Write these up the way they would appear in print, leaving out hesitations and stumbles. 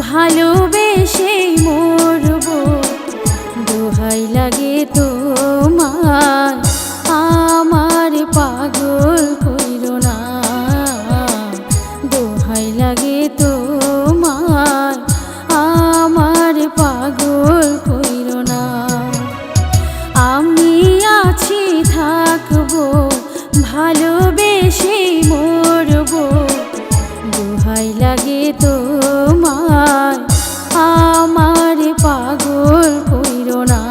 ভালোবেসে মরব, দোহাই লাগে তোমার আমার পাগল কইরো না, দোহাই লাগে তোমার আমার পাগল কইরো না। আমি আছি থাকবো, ভালোবেসে মরব, দোহাই লাগে তোমার আমার পাগল কইরো না,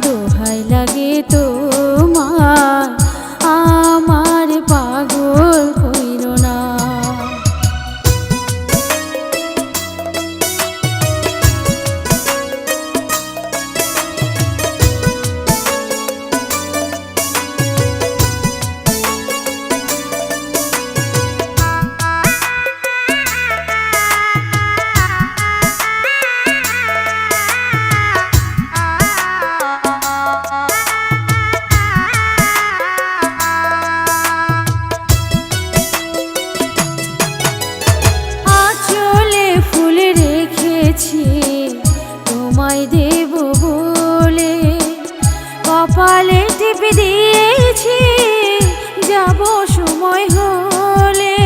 দোহাই লাগে তোমার আমার পাগল কইরো না। তোমায় দেব বলে কপালে টিপে দিয়েছি, যাব সময় হলে।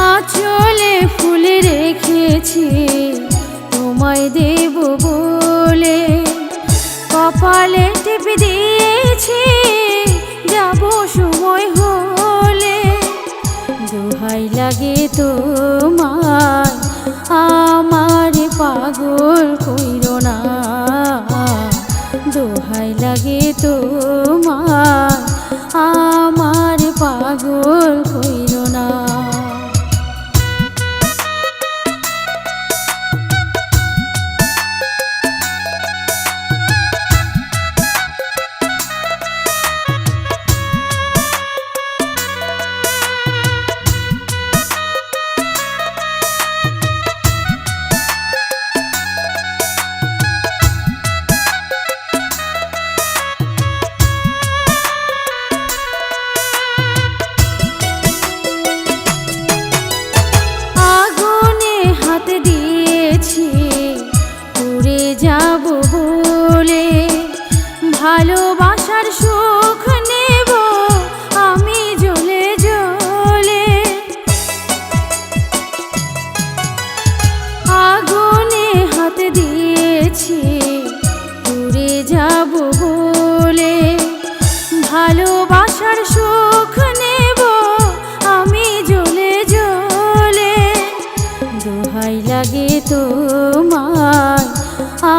আঁচলে ফুল রেখেছি তোমায় দেব বলে কপালে টিপে দিয়েছি, যাব সময় হলে। দোহাই লাগে তোমার আমার পাগল কইরো না, দোহাই লাগে তোমার আমার পাগল কইরো না। পুড়ে যাব বলে ভালোবাসার সুখ নেব আমি জ্বলে জ্বলে। আগুনে হাত দিয়েছি পুড়ে যাব বলে ভালোবাসার সুখ নেব আমি জ্বলে জ্বলে। দোহাই লাগে তোমার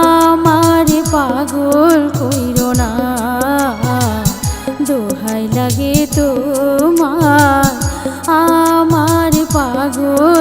আমার পাগল কইরো না, দোহাই লাগে তোমার আমার পাগল